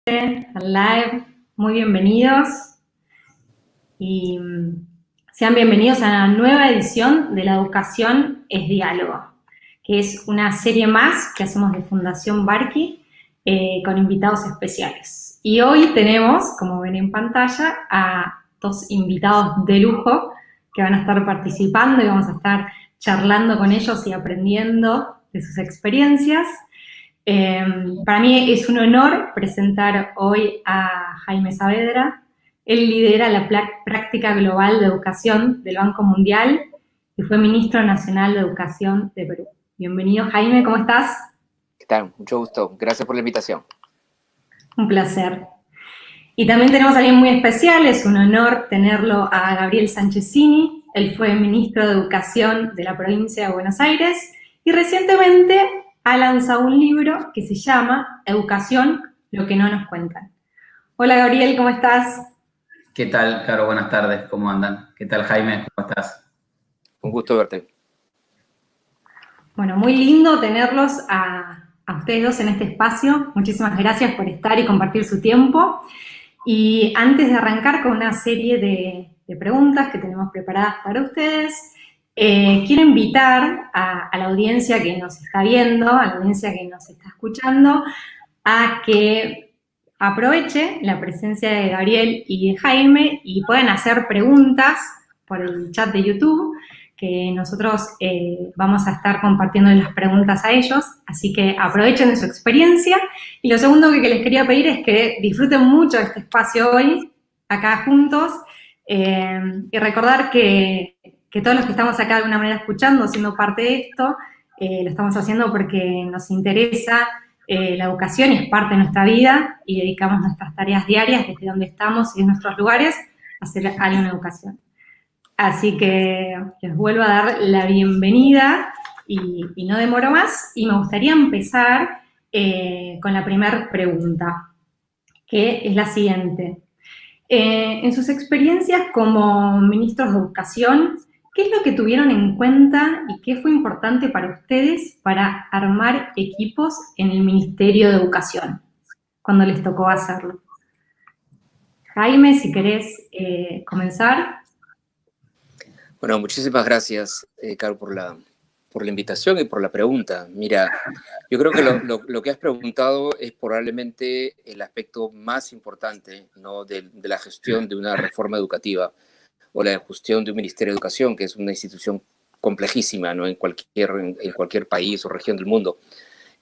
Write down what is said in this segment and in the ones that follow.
al live, muy bienvenidos y sean bienvenidos a una nueva edición de La Educación es Diálogo, que es una serie más que hacemos de Fundación Barqui con invitados especiales. Y hoy tenemos, como ven en pantalla, a dos invitados de lujo que van a estar participando y vamos a estar charlando con ellos y aprendiendo de sus experiencias. Para mí es un honor presentar hoy a Jaime Saavedra. Él lidera la práctica global de educación del Banco Mundial y fue Ministro Nacional de Educación de Perú. Bienvenido, Jaime, ¿cómo estás? ¿Qué tal? Mucho gusto. Gracias por la invitación. Un placer. Y también tenemos a alguien muy especial, es un honor tenerlo a Gabriel Sanchezini. Él fue Ministro de Educación de la provincia de Buenos Aires y recientemente ha lanzado un libro que se llama Educación, lo que no nos cuentan. Hola Gabriel, ¿cómo estás? ¿Qué tal, Caro? Buenas tardes, ¿cómo andan? ¿Qué tal, Jaime? ¿Cómo estás? Un gusto verte. Bueno, muy lindo tenerlos a ustedes dos en este espacio. Muchísimas gracias por estar y compartir su tiempo. Y antes de arrancar con una serie de preguntas que tenemos preparadas para ustedes, quiero invitar a la audiencia que nos está viendo, a la audiencia que nos está escuchando, a que aproveche la presencia de Gabriel y de Jaime y puedan hacer preguntas por el chat de YouTube, que nosotros vamos a estar compartiendo las preguntas a ellos, así que aprovechen de su experiencia. Y lo segundo que les quería pedir es que disfruten mucho de este espacio hoy, acá juntos, y recordar que todos los que estamos acá de alguna manera escuchando, siendo parte de esto, lo estamos haciendo porque nos interesa la educación y es parte de nuestra vida y dedicamos nuestras tareas diarias desde donde estamos y en nuestros lugares a hacer algo en educación. Así que les vuelvo a dar la bienvenida y no demoro más. Y me gustaría empezar con la primera pregunta, que es la siguiente. En sus experiencias como ministros de Educación, ¿qué es lo que tuvieron en cuenta y qué fue importante para ustedes para armar equipos en el Ministerio de Educación, cuando les tocó hacerlo? Jaime, si querés comenzar. Bueno, muchísimas gracias, Caro, por la invitación y por la pregunta. Mira, yo creo que lo que has preguntado es probablemente el aspecto más importante, ¿no? de la gestión de una reforma educativa o la gestión de un Ministerio de Educación, que es una institución complejísima, ¿no? en cualquier país o región del mundo,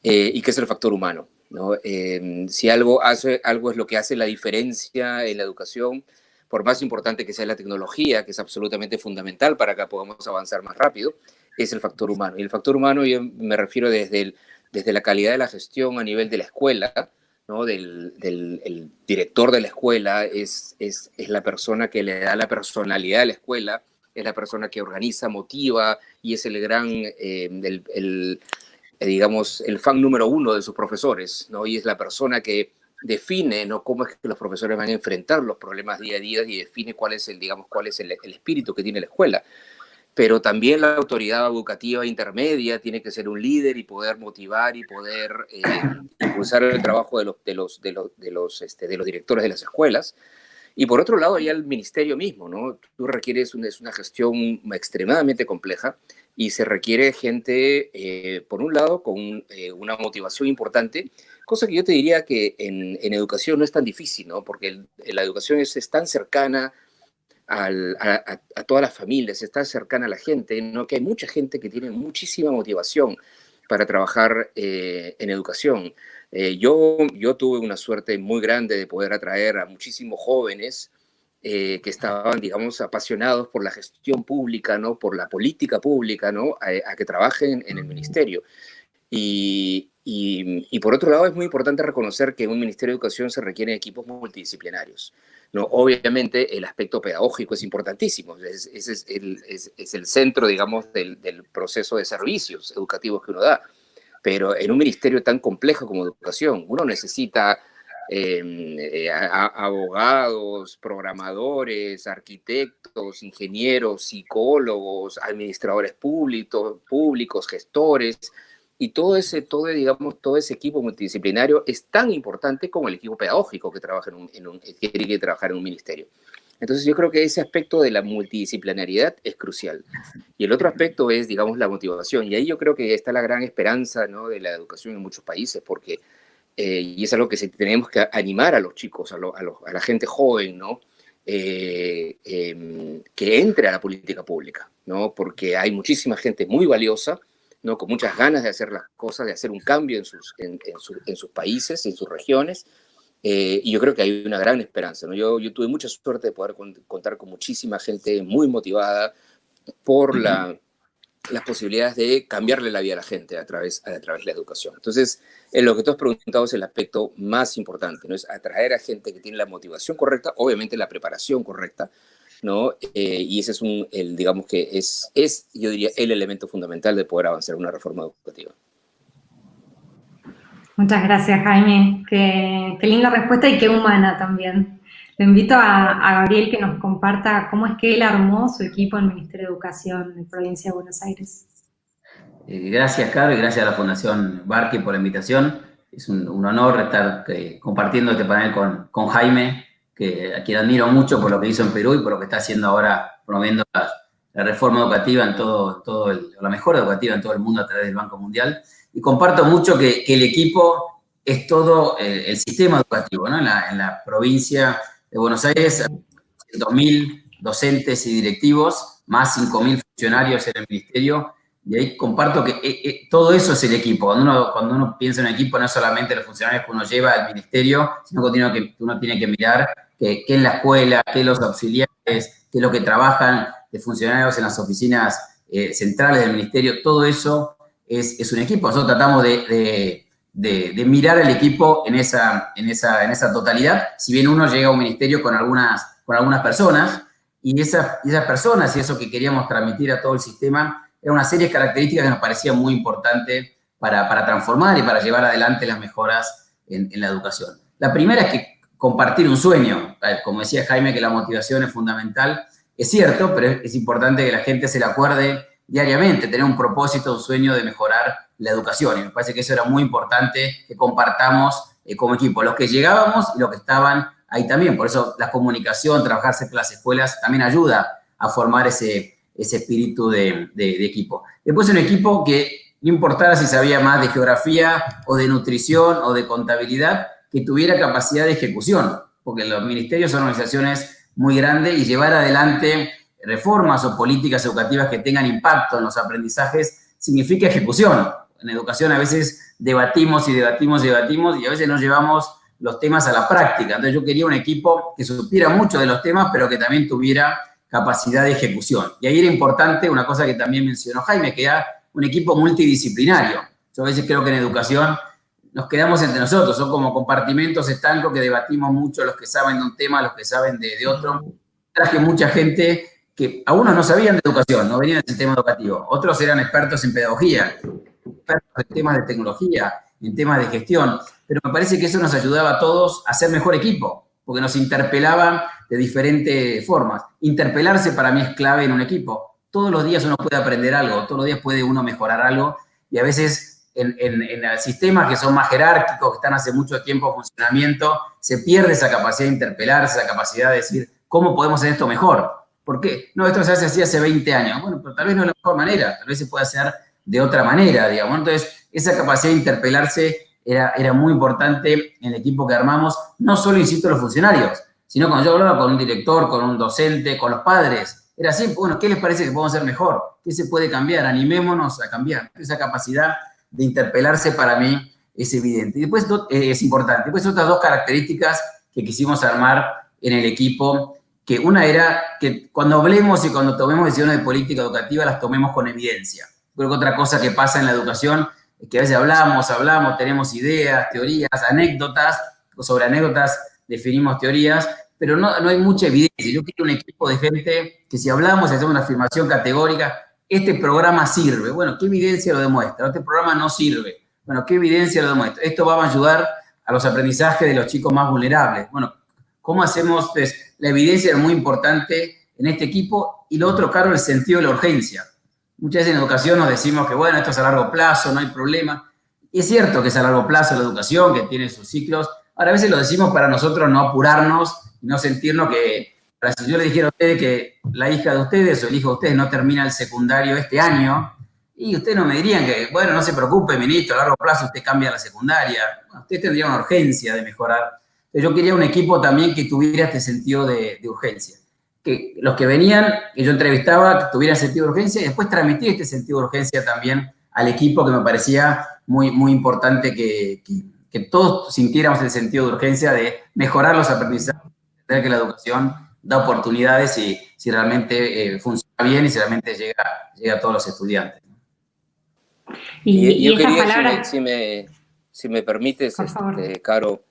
y que es el factor humano, ¿no? Si algo es lo que hace la diferencia en la educación, por más importante que sea la tecnología, que es absolutamente fundamental para que podamos avanzar más rápido, es el factor humano. Y el factor humano yo me refiero desde la calidad de la gestión a nivel de la escuela, ¿no? El director de la escuela es la persona que le da la personalidad a la escuela, es la persona que organiza, motiva y es el gran, digamos, el fan número uno de sus profesores, ¿no? Y es la persona que define, ¿no? Cómo es que los profesores van a enfrentar los problemas día a día y define cuál es el espíritu que tiene la escuela. Pero también la autoridad educativa intermedia tiene que ser un líder y poder motivar y poder impulsar el trabajo de los directores de las escuelas. Y por otro lado, ya el ministerio mismo, ¿no? Tú requieres una gestión extremadamente compleja y se requiere gente, por un lado, con una motivación importante, cosa que yo te diría que en educación no es tan difícil, ¿no? Porque la educación es tan cercana a todas las familias, es tan cercana a la gente, ¿no? Que hay mucha gente que tiene muchísima motivación para trabajar en educación. Yo tuve una suerte muy grande de poder atraer a muchísimos jóvenes que estaban, digamos, apasionados por la gestión pública, ¿no? Por la política pública, ¿no? A que trabajen en el ministerio. Y por otro lado, es muy importante reconocer que en un Ministerio de Educación se requieren equipos multidisciplinarios, ¿no? Obviamente, el aspecto pedagógico es importantísimo, es el centro, digamos, del proceso de servicios educativos que uno da. Pero en un ministerio tan complejo como Educación, uno necesita abogados, programadores, arquitectos, ingenieros, psicólogos, administradores públicos, gestores, Y todo ese equipo multidisciplinario es tan importante como el equipo pedagógico que trabaja que tiene que trabajar en un ministerio. Entonces yo creo que ese aspecto de la multidisciplinariedad es crucial. Y el otro aspecto es, digamos, la motivación. Y ahí yo creo que está la gran esperanza, ¿no?, de la educación en muchos países, porque, y es algo que tenemos que animar a los chicos, a la gente joven, ¿no?, que entre a la política pública, ¿no?, porque hay muchísima gente muy valiosa, ¿no?, con muchas ganas de hacer las cosas, de hacer un cambio en sus países, en sus regiones. Y yo creo que hay una gran esperanza, ¿no? Yo tuve mucha suerte de poder contar con muchísima gente muy motivada por las posibilidades de cambiarle la vida a la gente a través de la educación. Entonces, lo que tú has preguntado es el aspecto más importante, ¿no? Es atraer a gente que tiene la motivación correcta, obviamente la preparación correcta, ¿no? Y ese es digamos que yo diría, el elemento fundamental de poder avanzar en una reforma educativa. Muchas gracias, Jaime. Qué linda respuesta y qué humana también. Le invito a Gabriel que nos comparta cómo es que él armó su equipo en el Ministerio de Educación de Provincia de Buenos Aires. Gracias, Caro, y gracias a la Fundación Barqui por la invitación. Es un honor estar compartiendo este panel con Jaime, a quien admiro mucho por lo que hizo en Perú y por lo que está haciendo ahora, promoviendo la reforma educativa la mejora educativa en todo el mundo a través del Banco Mundial. Y comparto mucho que el equipo es todo el sistema educativo, ¿no? En la provincia de Buenos Aires, 2.000 docentes y directivos, más 5.000 funcionarios en el ministerio, y ahí comparto que todo eso es el equipo. Cuando uno piensa en un equipo, no es solamente los funcionarios que uno lleva al ministerio, sino que uno tiene que mirar qué es la escuela, qué es los auxiliares, qué es lo que trabajan de funcionarios en las oficinas centrales del ministerio. Todo eso es un equipo. Nosotros tratamos de mirar al equipo en esa totalidad, si bien uno llega a un ministerio con algunas personas, y esas personas y eso que queríamos transmitir a todo el sistema era una serie de características que nos parecían muy importantes para transformar y para llevar adelante las mejoras en la educación. La primera es que compartir un sueño. Como decía Jaime, que la motivación es fundamental. Es cierto, pero es importante que la gente se la acuerde diariamente, tener un propósito, un sueño de mejorar la educación. Y me parece que eso era muy importante que compartamos como equipo, los que llegábamos y los que estaban ahí también. Por eso la comunicación, trabajar cerca de las escuelas también ayuda a formar ese espíritu de equipo. Después un equipo que no importara si sabía más de geografía o de nutrición o de contabilidad, que tuviera capacidad de ejecución, porque los ministerios son organizaciones muy grandes y llevar adelante reformas o políticas educativas que tengan impacto en los aprendizajes significa ejecución. En educación a veces debatimos y a veces no llevamos los temas a la práctica. Entonces yo quería un equipo que supiera mucho de los temas, pero que también tuviera capacidad de ejecución. Y ahí era importante una cosa que también mencionó Jaime, que era un equipo multidisciplinario. Yo a veces creo que en educación nos quedamos entre nosotros, son como compartimentos estancos que debatimos mucho, los que saben de un tema, los que saben de otro. Traje mucha gente que algunos no sabían de educación, no venían del sistema educativo, otros eran expertos en pedagogía, expertos en temas de tecnología, en temas de gestión, pero me parece que eso nos ayudaba a todos a ser mejor equipo, porque nos interpelaban de diferentes formas. Interpelarse para mí es clave en un equipo. Todos los días uno puede aprender algo, todos los días puede uno mejorar algo, y a veces en sistemas que son más jerárquicos, que están hace mucho tiempo en funcionamiento, se pierde esa capacidad de interpelarse, esa capacidad de decir, ¿cómo podemos hacer esto mejor? ¿Por qué? No, esto se hace así hace 20 años. Bueno, pero tal vez no es la mejor manera, tal vez se puede hacer de otra manera, digamos. Entonces, esa capacidad de interpelarse era muy importante en el equipo que armamos, no solo, insisto, los funcionarios, sino cuando yo hablaba con un director, con un docente, con los padres. Era así, bueno, ¿qué les parece que podemos hacer mejor? ¿Qué se puede cambiar? Animémonos a cambiar. Esa capacidad de interpelarse para mí es evidente. Y después es importante. Después otras dos características que quisimos armar en el equipo, que una era que cuando hablemos y cuando tomemos decisiones de política educativa las tomemos con evidencia. Creo que otra cosa que pasa en la educación es que a veces hablamos, tenemos ideas, teorías, anécdotas, sobre anécdotas definimos teorías, pero no hay mucha evidencia. Yo quiero un equipo de gente que si hablamos y hacemos una afirmación categórica, este programa sirve. Bueno, ¿qué evidencia lo demuestra? Este programa no sirve. Bueno, ¿qué evidencia lo demuestra? Esto va a ayudar a los aprendizajes de los chicos más vulnerables. Bueno, ¿cómo hacemos? Pues, la evidencia es muy importante en este equipo. Y lo otro, Caro, el sentido de la urgencia. Muchas veces en educación nos decimos que, bueno, esto es a largo plazo, no hay problema. Y es cierto que es a largo plazo la educación, que tiene sus ciclos. Ahora, a veces lo decimos para nosotros no apurarnos, no sentirnos que, si yo le dijera a ustedes que la hija de ustedes o el hijo de ustedes no termina el secundario este año, y ustedes no me dirían que, bueno, no se preocupe, ministro, a largo plazo usted cambia la secundaria. Bueno, usted tendría una urgencia de mejorar. Yo quería un equipo también que tuviera este sentido de urgencia. Que los que venían, que yo entrevistaba, que tuvieran sentido de urgencia y después transmitir este sentido de urgencia también al equipo, que me parecía muy, muy importante que todos sintiéramos el sentido de urgencia de mejorar los aprendizajes, de que la educación da oportunidades y si realmente funciona bien y si realmente llega a todos los estudiantes. Y yo quería, palabras... si me permites, Caro,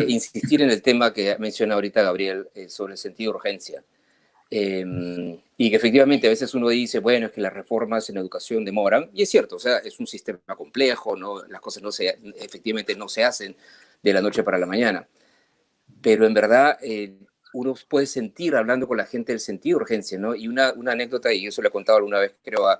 insistir en el tema que menciona ahorita Gabriel sobre el sentido de urgencia. Y que efectivamente a veces uno dice, bueno, es que las reformas en educación demoran, y es cierto, o sea, es un sistema complejo, ¿no? Las cosas efectivamente no se hacen de la noche para la mañana, pero en verdad uno puede sentir, hablando con la gente, el sentido de urgencia, ¿no? Y una anécdota, y eso le he contado alguna vez, creo, a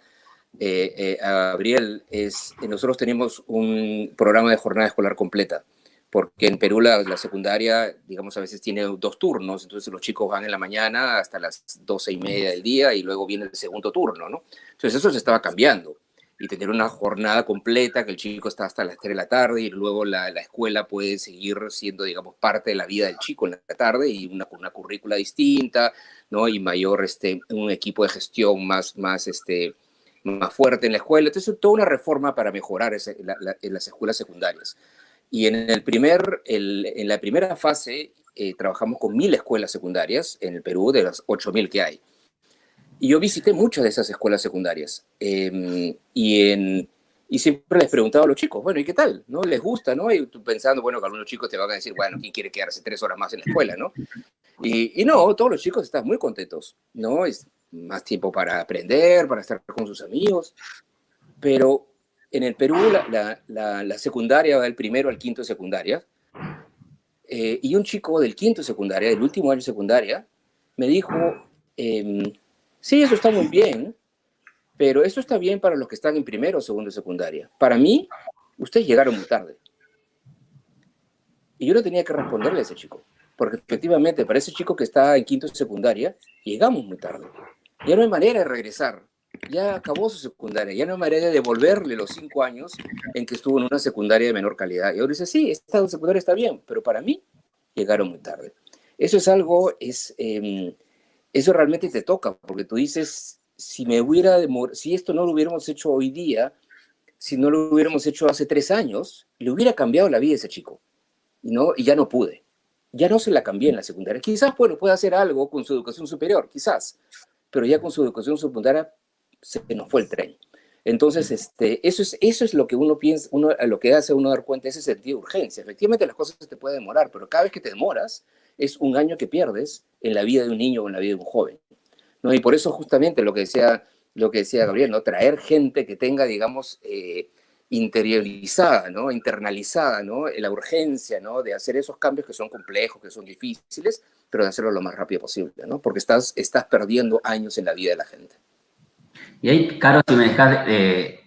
Gabriel, es que nosotros tenemos un programa de jornada escolar completa, porque en Perú la secundaria, digamos, a veces tiene 2 turnos, entonces los chicos van en la mañana hasta las 12:30 del día y luego viene el segundo turno, ¿no? Entonces eso se estaba cambiando, y tener una jornada completa, que el chico está hasta las 3 de la tarde y luego la escuela puede seguir siendo, digamos, parte de la vida del chico en la tarde y una currícula distinta, ¿no? Y mayor, un equipo de gestión más fuerte en la escuela. Entonces, toda una reforma para mejorar en las escuelas secundarias. Y en la primera fase trabajamos con 1000 escuelas secundarias en el Perú, de las 8000 que hay. Y yo visité muchas de esas escuelas secundarias. Y siempre les preguntaba a los chicos, bueno, ¿y qué tal? ¿No? ¿Les gusta? ¿No? Y tú pensando, bueno, que algunos chicos te van a decir, bueno, ¿quién quiere quedarse 3 horas más en la escuela? ¿No? Y no, todos los chicos están muy contentos, ¿no? Es más tiempo para aprender, para estar con sus amigos. Pero en el Perú la secundaria va del primero al quinto de secundaria, y un chico del quinto de secundaria, del último año de secundaria, me dijo, sí, eso está muy bien, pero eso está bien para los que están en primero o segundo de secundaria. Para mí, ustedes llegaron muy tarde. Y yo no tenía que responderle a ese chico, porque efectivamente para ese chico que está en quinto de secundaria, llegamos muy tarde. Ya no hay manera de regresar. Ya acabó su secundaria, ya no hay manera de devolverle los 5 años en que estuvo en una secundaria de menor calidad. Y ahora dice, sí, esta secundaria está bien, pero para mí llegaron muy tarde. Eso es algo, eso realmente te toca, porque tú dices, si esto no lo hubiéramos hecho hoy día, si no lo hubiéramos hecho hace 3 años, le hubiera cambiado la vida a ese chico. Y ya no pude. Ya no se la cambié en la secundaria. Quizás, bueno, pueda hacer algo con su educación superior, quizás, pero ya con su educación secundaria se nos fue el tren. Entonces, eso es lo que uno piensa, lo que hace uno dar cuenta, ese sentido de urgencia. Efectivamente, las cosas te pueden demorar, pero cada vez que te demoras, es un año que pierdes en la vida de un niño o en la vida de un joven, ¿no? Y por eso justamente lo que decía Gabriel, ¿no? Traer gente que tenga, digamos, interiorizada, ¿no? Internalizada, ¿no? La urgencia, ¿no? De hacer esos cambios que son complejos, que son difíciles, pero de hacerlo lo más rápido posible, ¿no? Porque estás perdiendo años en la vida de la gente. Y ahí, Caro, si me dejas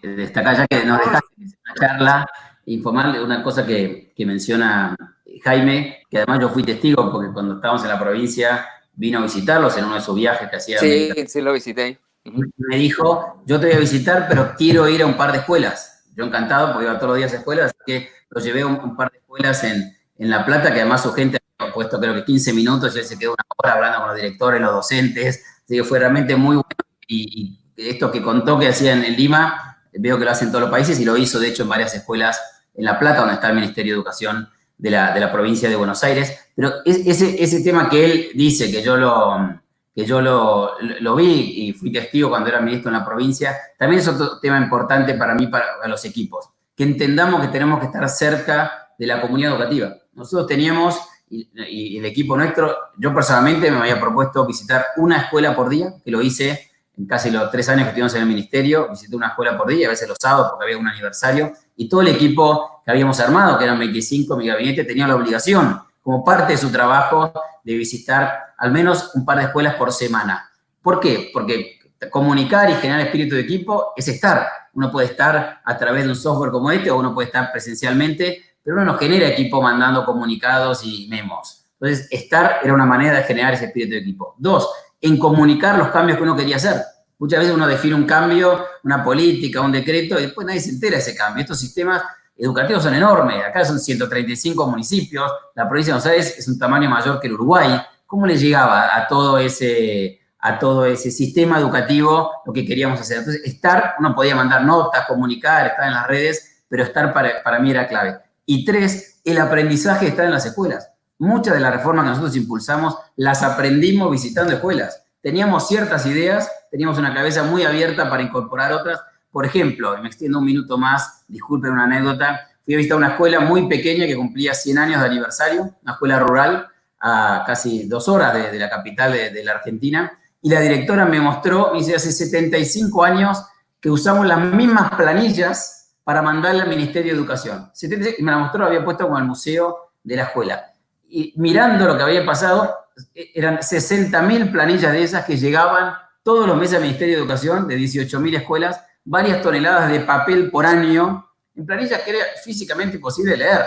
destacar, ya que nos dejaste una charla informal de una cosa que menciona Jaime, que además yo fui testigo, porque cuando estábamos en la provincia vino a visitarlos en uno de sus viajes que hacía. Sí, lo visité. Me dijo, yo te voy a visitar, pero quiero ir a un par de escuelas. Yo encantado, porque iba todos los días a escuelas, así que lo llevé a un par de escuelas en La Plata, que además su gente había puesto creo que 15 minutos, y él se quedó 1 hora hablando con los directores, los docentes, así que fue realmente muy bueno, y esto que contó que hacían en Lima, veo que lo hacen en todos los países, y lo hizo de hecho en varias escuelas en La Plata, donde está el Ministerio de Educación de la provincia de Buenos Aires. Pero ese tema que él dice, que yo lo vi y fui testigo cuando era ministro en la provincia, también es otro tema importante para mí, para los equipos, que entendamos que tenemos que estar cerca de la comunidad educativa. Nosotros teníamos, y el equipo nuestro, yo personalmente me había propuesto visitar una escuela por día, que lo hice en casi los 3 años que estuvimos en el ministerio, visité una escuela por día, a veces los sábados porque había un aniversario, y todo el equipo que habíamos armado, que eran 25, mi gabinete, tenía la obligación, como parte de su trabajo, de visitar al menos un par de escuelas por semana. ¿Por qué? Porque comunicar y generar espíritu de equipo es estar. Uno puede estar a través de un software como este o uno puede estar presencialmente, pero uno no genera equipo mandando comunicados y memos. Entonces, estar era una manera de generar ese espíritu de equipo. 2, en comunicar los cambios que uno quería hacer. Muchas veces uno define un cambio, una política, un decreto, y después nadie se entera de ese cambio. Estos sistemas educativos son enormes. Acá son 135 municipios, la provincia de Buenos Aires es un tamaño mayor que el Uruguay. ¿Cómo le llegaba a todo ese sistema educativo lo que queríamos hacer? Entonces, estar, uno podía mandar notas, comunicar, estar en las redes, pero estar para mí era clave. Y 3, el aprendizaje está en las escuelas. Muchas de las reformas que nosotros impulsamos las aprendimos visitando escuelas. Teníamos ciertas ideas, teníamos una cabeza muy abierta para incorporar otras. Por ejemplo, y me extiendo un minuto más, disculpen una anécdota, fui a visitar una escuela muy pequeña que cumplía 100 años de aniversario, una escuela rural, a casi 2 horas de la capital de la Argentina, y la directora me mostró, me dice, hace 75 años que usamos las mismas planillas para mandarle al Ministerio de Educación. Y me la mostró, la había puesto como el museo de la escuela. Y mirando lo que había pasado, eran 60.000 planillas de esas que llegaban todos los meses al Ministerio de Educación, de 18.000 escuelas, varias toneladas de papel por año, en planillas que era físicamente imposible leer,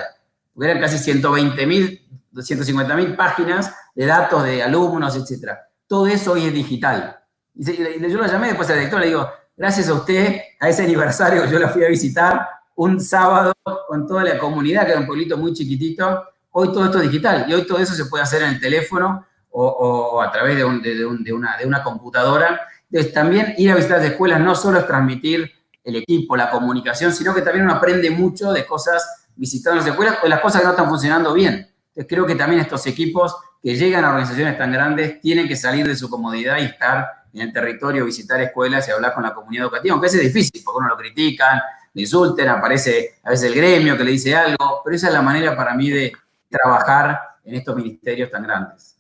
porque eran casi 120.000, 250.000 páginas de datos de alumnos, etc. Todo eso hoy es digital. Y yo la llamé después a la directora y le digo, gracias a usted, a ese aniversario que yo la fui a visitar, un sábado con toda la comunidad, que era un pueblito muy chiquitito, hoy todo esto es digital, y hoy todo eso se puede hacer en el teléfono o a través de una computadora. Entonces, también ir a visitar las escuelas no solo es transmitir el equipo, la comunicación, sino que también uno aprende mucho de cosas visitando las escuelas o de las cosas que no están funcionando bien. Entonces, creo que también estos equipos que llegan a organizaciones tan grandes tienen que salir de su comodidad y estar en el territorio, visitar escuelas y hablar con la comunidad educativa, aunque es difícil, porque uno lo critican, le insulten, aparece a veces el gremio que le dice algo, pero esa es la manera para mí de trabajar en estos ministerios tan grandes.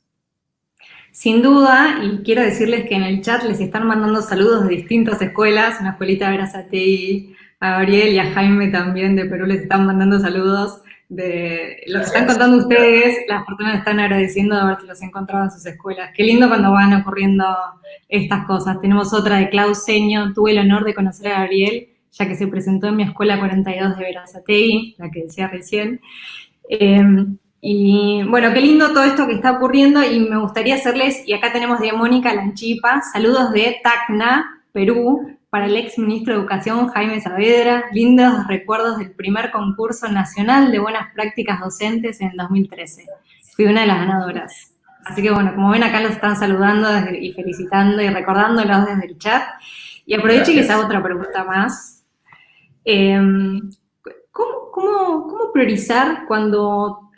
Sin duda, y quiero decirles que en el chat les están mandando saludos de distintas escuelas, una escuelita de Berazategui, a Gabriel y a Jaime también de Perú les están mandando saludos de lo que están contando ustedes, las personas están agradeciendo de haberse los encontrado en sus escuelas. Qué lindo cuando van ocurriendo estas cosas. Tenemos otra de Clau Seño, tuve el honor de conocer a Gabriel, ya que se presentó en mi escuela 42 de Berazategui, la que decía recién. Y bueno, qué lindo todo esto que está ocurriendo y me gustaría hacerles, y acá tenemos de Mónica Lanchipa, saludos de Tacna, Perú, para el ex ministro de Educación Jaime Saavedra, lindos recuerdos del primer concurso nacional de buenas prácticas docentes en 2013. Fui una de las ganadoras. Así que bueno, como ven acá los están saludando y felicitando y recordándolos desde el chat. Y aprovecho y les hago otra pregunta más. ¿Cómo priorizar cuando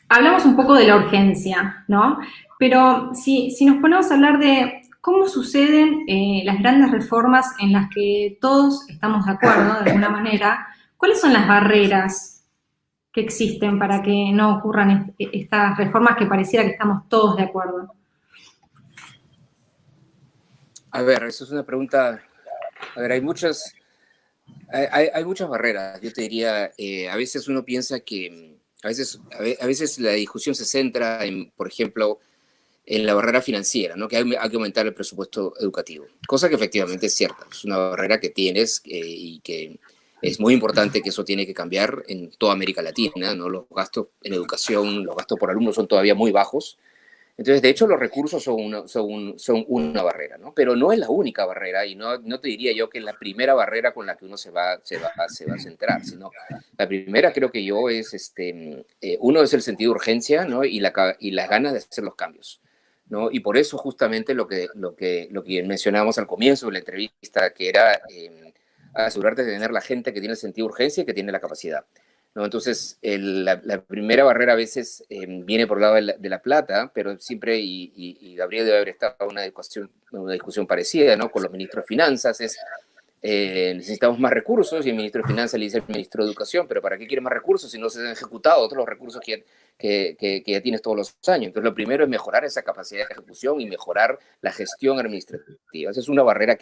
hablamos un poco de la urgencia, ¿no? Pero si nos ponemos a hablar de cómo suceden las grandes reformas en las que todos estamos de acuerdo, de alguna manera, ¿cuáles son las barreras que existen para que no ocurran estas reformas que pareciera que estamos todos de acuerdo? A ver, eso es una pregunta. A ver, hay muchas barreras. Yo te diría, a veces uno piensa que, a veces la discusión se centra en, por ejemplo, en la barrera financiera, ¿no? Que hay que aumentar el presupuesto educativo, cosa que efectivamente es cierta, es una barrera que tienes y que es muy importante que eso tiene que cambiar en toda América Latina, ¿no? Los gastos en educación, los gastos por alumno son todavía muy bajos. Entonces, de hecho, los recursos son una barrera, ¿no? Pero no es la única barrera y no te diría yo que es la primera barrera con la que uno se va a centrar, sino la primera creo que yo es, uno es el sentido de urgencia, ¿no? Y las ganas de hacer los cambios, ¿no? Y por eso justamente lo que mencionábamos al comienzo de la entrevista, que era asegurarte de tener la gente que tiene el sentido de urgencia y que tiene la capacidad, ¿no? Entonces, la primera barrera a veces viene por el lado de la plata, pero siempre, y Gabriel debe haber estado en una discusión parecida, ¿no? Con los ministros de Finanzas, necesitamos más recursos, y el ministro de Finanzas le dice al ministro de Educación, pero ¿para qué quiere más recursos si no se han ejecutado otros los recursos que ya tienes todos los años? Entonces, lo primero es mejorar esa capacidad de ejecución y mejorar la gestión administrativa. Esa es una barrera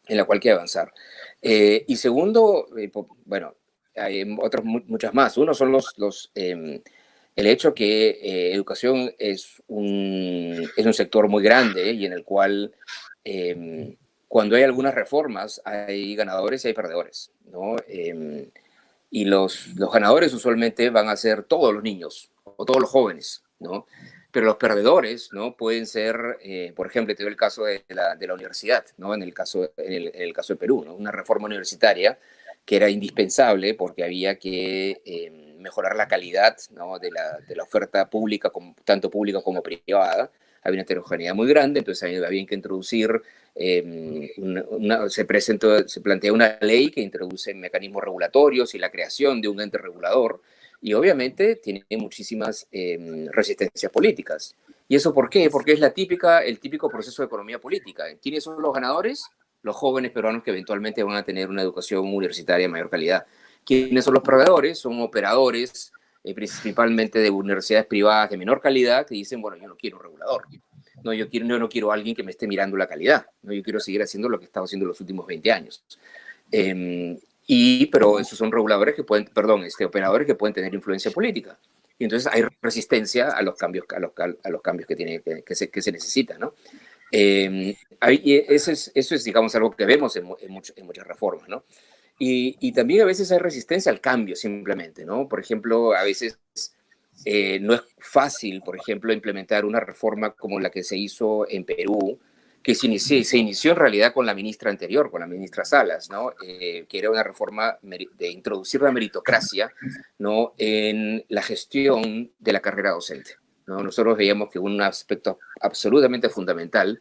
en la cual hay que avanzar. Y segundo, bueno, hay muchas más. Uno son el hecho que educación es un sector muy grande y en el cual cuando hay algunas reformas hay ganadores y hay perdedores, ¿no? Y los ganadores usualmente van a ser todos los niños o todos los jóvenes, ¿no? Pero los perdedores, ¿no? Pueden ser, por ejemplo, te doy el caso de la universidad, ¿no? En el caso de Perú, ¿no? Una reforma universitaria que era indispensable porque había que mejorar la calidad, ¿no? de la oferta pública, tanto pública como privada. Había una heterogeneidad muy grande, entonces había que introducir, se plantea una ley que introduce mecanismos regulatorios y la creación de un ente regulador, y obviamente tiene muchísimas resistencias políticas. ¿Y eso por qué? Porque es el típico proceso de economía política. ¿Quiénes son los ganadores? Los jóvenes peruanos que eventualmente van a tener una educación universitaria de mayor calidad. ¿Quiénes son los perdedores? Son operadores, principalmente de universidades privadas de menor calidad, que dicen, bueno, yo no quiero un regulador. No, yo no quiero a alguien que me esté mirando la calidad. No, yo quiero seguir haciendo lo que he estado haciendo los últimos 20 años. Pero esos son reguladores que pueden, operadores que pueden tener influencia política. Y entonces hay resistencia a los cambios, a los cambios que se necesitan, ¿no? Eso es, digamos, algo que vemos en muchas reformas, ¿no? Y también a veces hay resistencia al cambio, simplemente, ¿no? Por ejemplo, a veces no es fácil, por ejemplo, implementar una reforma como la que se hizo en Perú, que se inició en realidad con la ministra anterior, con la ministra Salas, ¿no? Que era una reforma de introducir la meritocracia, ¿no? En la gestión de la carrera docente, ¿no? Nosotros veíamos que un aspecto absolutamente fundamental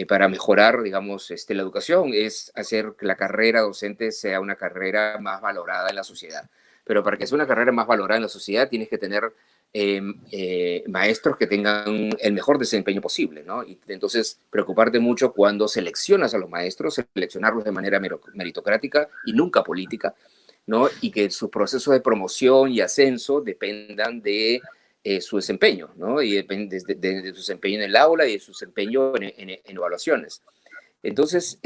para mejorar, digamos, la educación es hacer que la carrera docente sea una carrera más valorada en la sociedad. Pero para que sea una carrera más valorada en la sociedad tienes que tener maestros que tengan el mejor desempeño posible, ¿no? Y entonces preocuparte mucho cuando seleccionas a los maestros, seleccionarlos de manera meritocrática y nunca política, ¿no? Y que sus procesos de promoción y ascenso dependan de su desempeño, ¿no? Y depende de su desempeño en el aula y de su desempeño en evaluaciones. Entonces,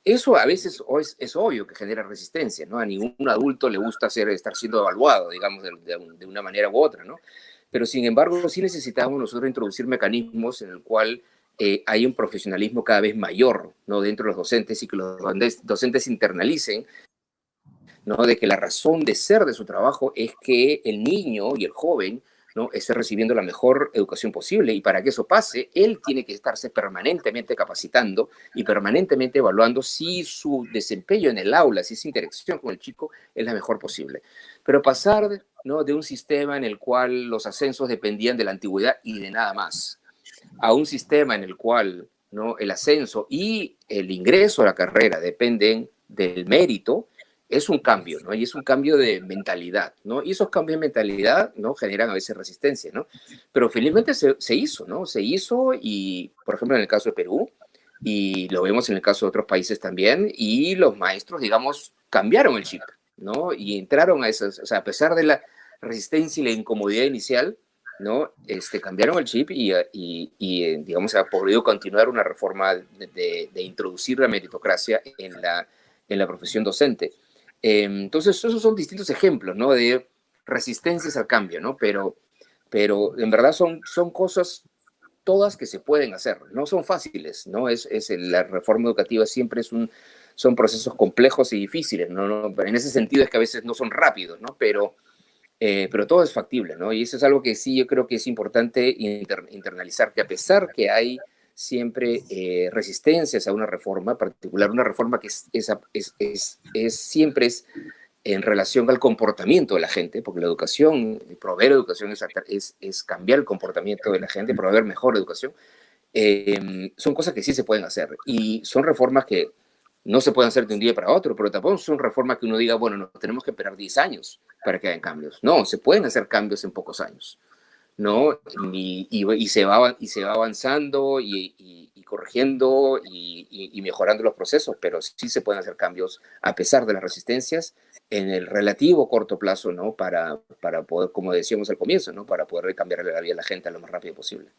eso a veces es obvio que genera resistencia, ¿no? A ningún adulto le gusta estar siendo evaluado, digamos, de una manera u otra, ¿no? Pero, sin embargo, sí necesitamos nosotros introducir mecanismos en el cual hay un profesionalismo cada vez mayor, ¿no? Dentro de los docentes y que los docentes internalicen, ¿no? De que la razón de ser de su trabajo es que el niño y el joven, ¿no? Esté recibiendo la mejor educación posible, y para que eso pase, él tiene que estarse permanentemente capacitando y permanentemente evaluando si su desempeño en el aula, si esa interacción con el chico es la mejor posible. Pero pasar, ¿no? De un sistema en el cual los ascensos dependían de la antigüedad y de nada más, a un sistema en el cual, ¿no? El ascenso y el ingreso a la carrera dependen del mérito, es un cambio, ¿no? Y es un cambio de mentalidad, ¿no? Y esos cambios de mentalidad, ¿no? Generan a veces resistencia, ¿no? Pero felizmente se hizo, ¿no? Se hizo, y, por ejemplo, en el caso de Perú, y lo vemos en el caso de otros países también, y los maestros, digamos, cambiaron el chip, ¿no? Y entraron a esas, o sea, a pesar de la resistencia y la incomodidad inicial, ¿no? Cambiaron el chip y digamos, se ha podido continuar una reforma de introducir la meritocracia en la profesión docente. Entonces, esos son distintos ejemplos, ¿no? De resistencias al cambio, ¿no? Pero en verdad son cosas todas que se pueden hacer, no son fáciles, ¿no? La reforma educativa siempre son procesos complejos y difíciles, ¿no? En ese sentido es que a veces no son rápidos, ¿no? Pero todo es factible, ¿no? Y eso es algo que sí yo creo que es importante internalizar, que a pesar que hay siempre resistencias a una reforma, particular una reforma que siempre es en relación al comportamiento de la gente, porque la educación, proveer educación es cambiar el comportamiento de la gente, proveer mejor educación, son cosas que sí se pueden hacer, y son reformas que no se pueden hacer de un día para otro, pero tampoco son reformas que uno diga, bueno, nos tenemos que esperar 10 años para que hagan cambios. No, se pueden hacer cambios en pocos años, ¿no? Y se va avanzando y corrigiendo y mejorando los procesos, pero sí se pueden hacer cambios a pesar de las resistencias en el relativo corto plazo, ¿no? Para poder, como decíamos al comienzo, ¿no? Para poder cambiarle la vida a la gente lo más rápido posible.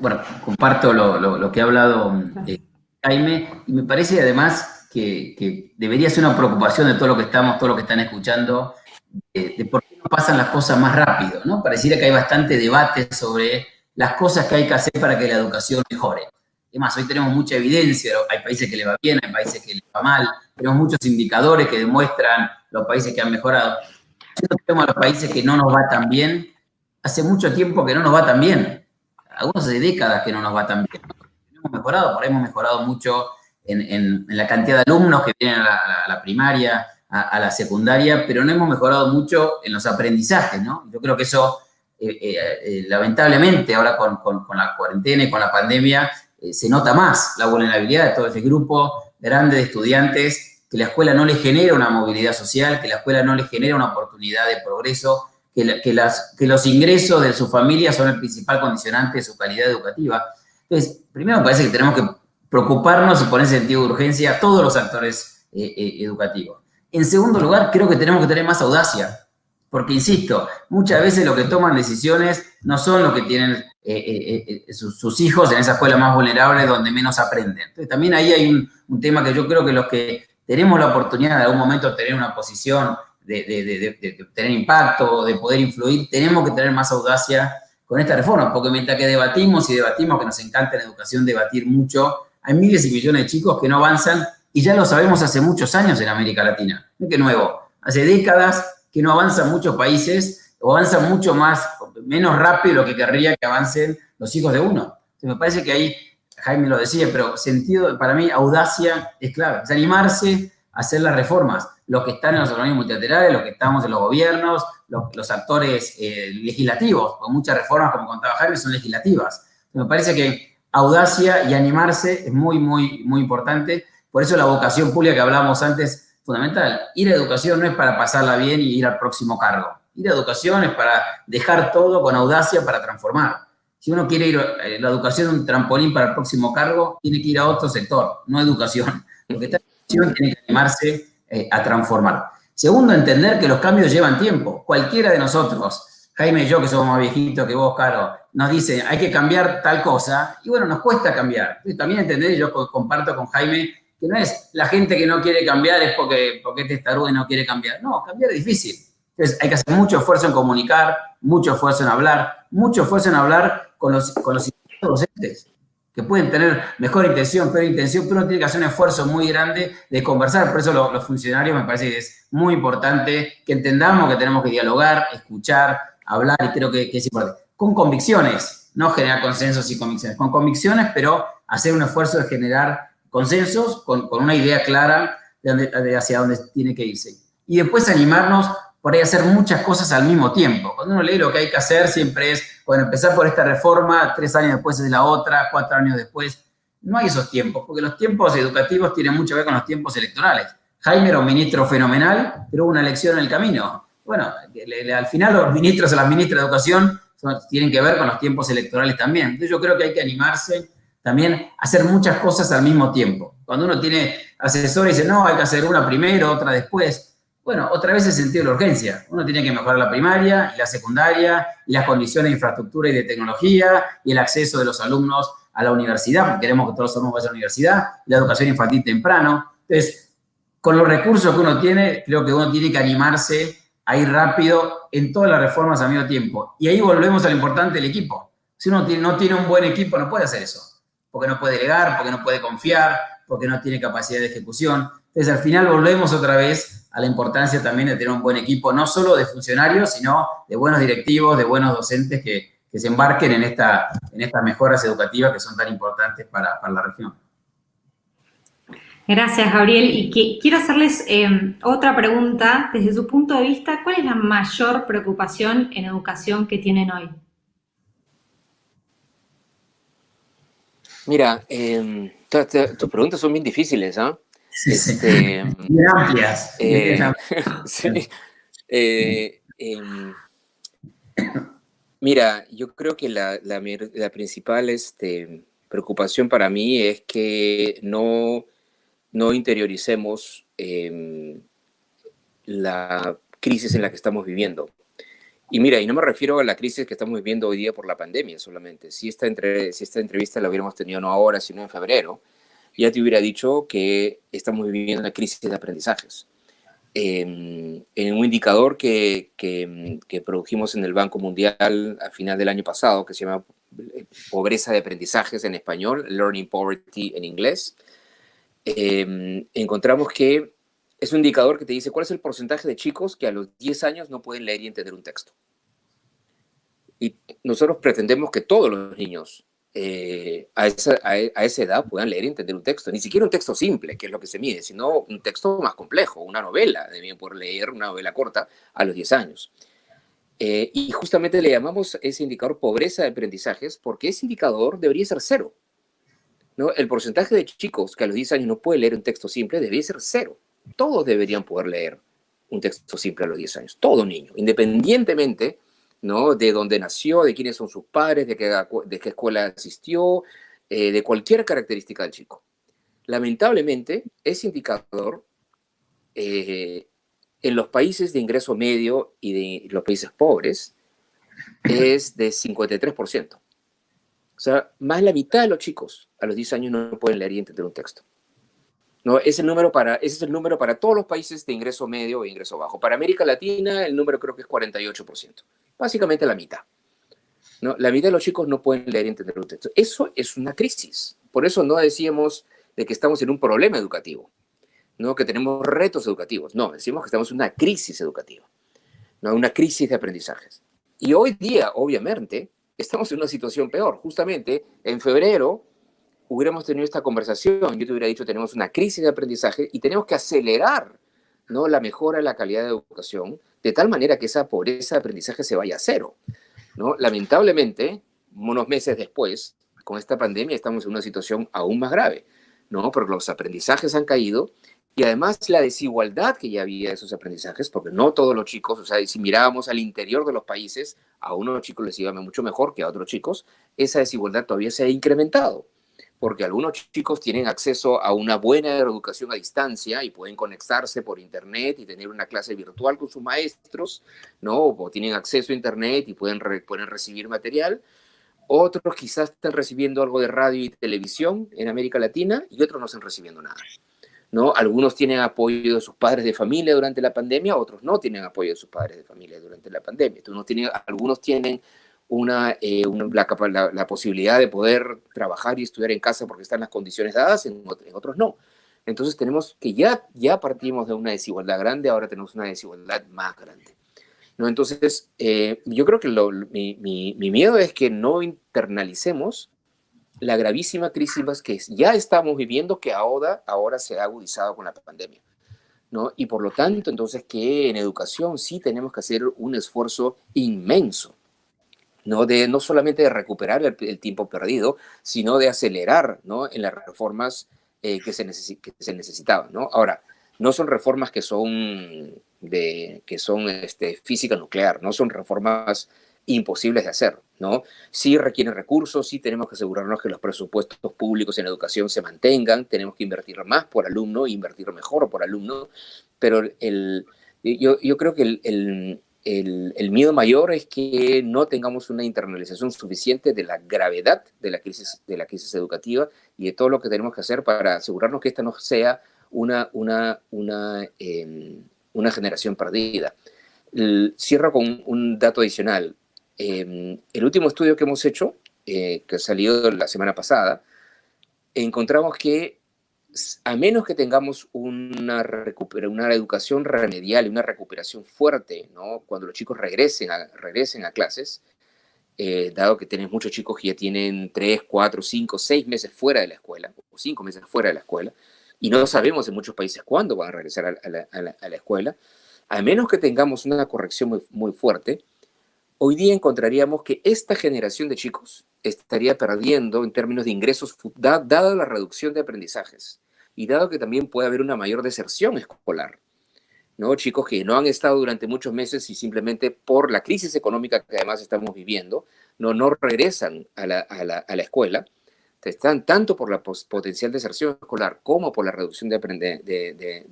Bueno, comparto lo que ha hablado Jaime, y me parece además que debería ser una preocupación de todo lo que estamos, todo lo que están escuchando, de por qué no pasan las cosas más rápido, ¿no? Pareciera que hay bastante debate sobre las cosas que hay que hacer para que la educación mejore. Además, hoy tenemos mucha evidencia, hay países que le va bien, hay países que le va mal, tenemos muchos indicadores que demuestran los países que han mejorado. Si nosotros tenemos a los países que no nos va tan bien, hace mucho tiempo que no nos va tan bien, algunos hace décadas que no nos va tan bien. Hemos mejorado, por ahí hemos mejorado mucho en la cantidad de alumnos que vienen a la primaria, a la secundaria, pero no hemos mejorado mucho en los aprendizajes, ¿no? Yo creo que eso, lamentablemente, ahora con la cuarentena y con la pandemia, se nota más la vulnerabilidad de todo ese grupo grande de estudiantes, que la escuela no les genera una movilidad social, que la escuela no les genera una oportunidad de progreso, que los ingresos de su familia son el principal condicionante de su calidad educativa. Entonces, primero me parece que tenemos que preocuparnos y poner en sentido de urgencia a todos los actores educativos. En segundo lugar, creo que tenemos que tener más audacia, porque, insisto, muchas veces lo que toman decisiones no son lo que tienen sus hijos en esa escuela más vulnerable donde menos aprenden. Entonces, también ahí hay un tema que yo creo que los que tenemos la oportunidad en algún momento de tener una posición, de tener impacto, de poder influir, tenemos que tener más audacia con esta reforma, porque mientras que debatimos, que nos encanta en educación debatir mucho, hay miles y millones de chicos que no avanzan, y ya lo sabemos hace muchos años en América Latina. No es que nuevo, hace décadas que no avanzan muchos países, o avanzan mucho menos rápido de lo que querría que avancen los hijos de uno. Entonces me parece que ahí, Jaime lo decía, pero sentido, para mí, audacia es clave, es animarse a hacer las reformas. Los que están en los organismos multilaterales, los que estamos en los gobiernos, los actores legislativos, porque muchas reformas, como contaba Jaime, son legislativas. Me parece que audacia y animarse es muy, muy, muy importante. Por eso la vocación pública que hablábamos antes, fundamental. Ir a educación no es para pasarla bien y ir al próximo cargo. Ir a educación es para dejar todo con audacia para transformar. Si uno quiere ir a la educación un trampolín para el próximo cargo, tiene que ir a otro sector, no educación. Lo que está en educación tiene que animarse a transformar. Segundo, entender que los cambios llevan tiempo. Cualquiera de nosotros, Jaime y yo, que somos más viejitos que vos, Caro, nos dice, hay que cambiar tal cosa, y bueno, nos cuesta cambiar. Entonces, también entender, y yo comparto con Jaime, que no es la gente que no quiere cambiar es porque es testarudo y no quiere cambiar. No, cambiar es difícil. Entonces, hay que hacer mucho esfuerzo en comunicar, mucho esfuerzo en hablar, mucho esfuerzo en hablar con los docentes, que pueden tener mejor intención, peor intención, pero uno tiene que hacer un esfuerzo muy grande de conversar. Por eso los funcionarios me parece que es muy importante que entendamos que tenemos que dialogar, escuchar, hablar, y creo que es importante. Con convicciones, no generar consensos y convicciones, con convicciones, pero hacer un esfuerzo de generar consensos con una idea clara de hacia dónde tiene que irse. Y después animarnos por ahí a hacer muchas cosas al mismo tiempo. Cuando uno lee lo que hay que hacer, siempre es, bueno, empezar por esta reforma, 3 años después es la otra, 4 años después. No hay esos tiempos, porque los tiempos educativos tienen mucho que ver con los tiempos electorales. Jaime era un ministro fenomenal, pero hubo una elección en el camino. Bueno, al final los ministros o las ministras de educación tienen que ver con los tiempos electorales también. Entonces yo creo que hay que animarse también a hacer muchas cosas al mismo tiempo. Cuando uno tiene asesores y dice, no, hay que hacer una primero, otra después. Bueno, otra vez el sentido de la urgencia. Uno tiene que mejorar la primaria y la secundaria y las condiciones de infraestructura y de tecnología y el acceso de los alumnos a la universidad, porque queremos que todos los alumnos vayan a la universidad, y la educación infantil temprano. Entonces, con los recursos que uno tiene, creo que uno tiene que animarse a ir rápido en todas las reformas al mismo tiempo. Y ahí volvemos a lo importante del equipo. Si uno no tiene un buen equipo, no puede hacer eso. Porque no puede delegar, porque no puede confiar, porque no tiene capacidad de ejecución. Entonces, al final volvemos otra vez a la importancia también de tener un buen equipo, no solo de funcionarios, sino de buenos directivos, de buenos docentes que se embarquen en estas mejoras educativas que son tan importantes para la región. Gracias, Gabriel. Y quiero hacerles otra pregunta. Desde su punto de vista, ¿cuál es la mayor preocupación en educación que tienen hoy? Mira, tus preguntas son bien difíciles, ¿ah? Sí, bien amplias. Sí. Mira, yo creo que la principal preocupación para mí es que no interioricemos la crisis en la que estamos viviendo. Y mira, y no me refiero a la crisis que estamos viviendo hoy día por la pandemia solamente. Si esta entrevista la hubiéramos tenido no ahora, sino en febrero, ya te hubiera dicho que estamos viviendo una crisis de aprendizajes. En un indicador que produjimos en el Banco Mundial a final del año pasado, que se llama pobreza de aprendizajes en español, Learning Poverty en inglés, encontramos que es un indicador que te dice cuál es el porcentaje de chicos que a los 10 años no pueden leer y entender un texto. Y nosotros pretendemos que todos los niños a esa edad puedan leer y entender un texto. Ni siquiera un texto simple, que es lo que se mide, sino un texto más complejo, una novela. Deben poder leer una novela corta a los 10 años. Y justamente le llamamos ese indicador pobreza de aprendizajes porque ese indicador debería ser 0. ¿No? El porcentaje de chicos que a los 10 años no puede leer un texto simple debería ser 0. Todos deberían poder leer un texto simple a los 10 años. Todo niño, independientemente, ¿no?, de dónde nació, de quiénes son sus padres, de qué escuela asistió, de cualquier característica del chico. Lamentablemente, ese indicador en los países de ingreso medio y de los países pobres es de 53%. O sea, más de la mitad de los chicos a los 10 años no pueden leer y entender un texto. ¿No? Ese es el número para todos los países de ingreso medio e ingreso bajo. Para América Latina, el número creo que es 48%. Básicamente la mitad. ¿No? La mitad de los chicos no pueden leer y entender un texto. Eso es una crisis. Por eso no decíamos de que estamos en un problema educativo, ¿no?, que tenemos retos educativos. No, decimos que estamos en una crisis educativa, ¿no?, una crisis de aprendizajes. Y hoy día, obviamente, estamos en una situación peor. Justamente en febrero hubiéramos tenido esta conversación, yo te hubiera dicho, tenemos una crisis de aprendizaje y tenemos que acelerar, ¿no?, la mejora de la calidad de educación, de tal manera que esa pobreza de aprendizaje se vaya a 0. ¿No? Lamentablemente, unos meses después, con esta pandemia, estamos en una situación aún más grave, ¿no?, porque los aprendizajes han caído y además la desigualdad que ya había de esos aprendizajes, porque no todos los chicos, o sea, si mirábamos al interior de los países, a unos chicos les iba mucho mejor que a otros chicos, esa desigualdad todavía se ha incrementado, porque algunos chicos tienen acceso a una buena educación a distancia y pueden conectarse por internet y tener una clase virtual con sus maestros, ¿no?, o tienen acceso a internet y pueden recibir material. Otros quizás están recibiendo algo de radio y televisión en América Latina y otros no están recibiendo nada, ¿no? Algunos tienen apoyo de sus padres de familia durante la pandemia, otros no tienen apoyo de sus padres de familia durante la pandemia. Algunos tienen la posibilidad de poder trabajar y estudiar en casa porque están las condiciones dadas, en otros no. Entonces tenemos que ya partimos de una desigualdad grande, ahora tenemos una desigualdad más grande, ¿no? Entonces, yo creo que mi miedo es que no internalicemos la gravísima crisis que ya estamos viviendo, que ahora se ha agudizado con la pandemia, ¿no? Y por lo tanto, entonces, que en educación sí tenemos que hacer un esfuerzo inmenso, no solamente de recuperar el tiempo perdido, sino de acelerar, ¿no?, en las reformas que se necesitaban, ¿no? Ahora, no son reformas que son física nuclear, no son reformas imposibles de hacer, ¿no? Sí requieren recursos, sí tenemos que asegurarnos que los presupuestos públicos en educación se mantengan, tenemos que invertir más por alumno, invertir mejor por alumno, pero yo creo que el miedo mayor es que no tengamos una internalización suficiente de la gravedad de la crisis educativa y de todo lo que tenemos que hacer para asegurarnos que esta no sea una generación perdida. Cierro con un dato adicional. El último estudio que hemos hecho, que salió la semana pasada, encontramos que a menos que tengamos una educación remedial y una recuperación fuerte, ¿no?, cuando los chicos regresen a clases, dado que tenemos muchos chicos que ya tienen 3, 4, 5, 6 meses fuera de la escuela, o 5 meses fuera de la escuela, y no sabemos en muchos países cuándo van a regresar a la escuela, a menos que tengamos una corrección muy, muy fuerte, hoy día encontraríamos que esta generación de chicos estaría perdiendo en términos de ingresos, dada la reducción de aprendizajes y dado que también puede haber una mayor deserción escolar, ¿no? Chicos que no han estado durante muchos meses y simplemente por la crisis económica que además estamos viviendo, no regresan a la escuela, están tanto por la potencial deserción escolar como por la reducción de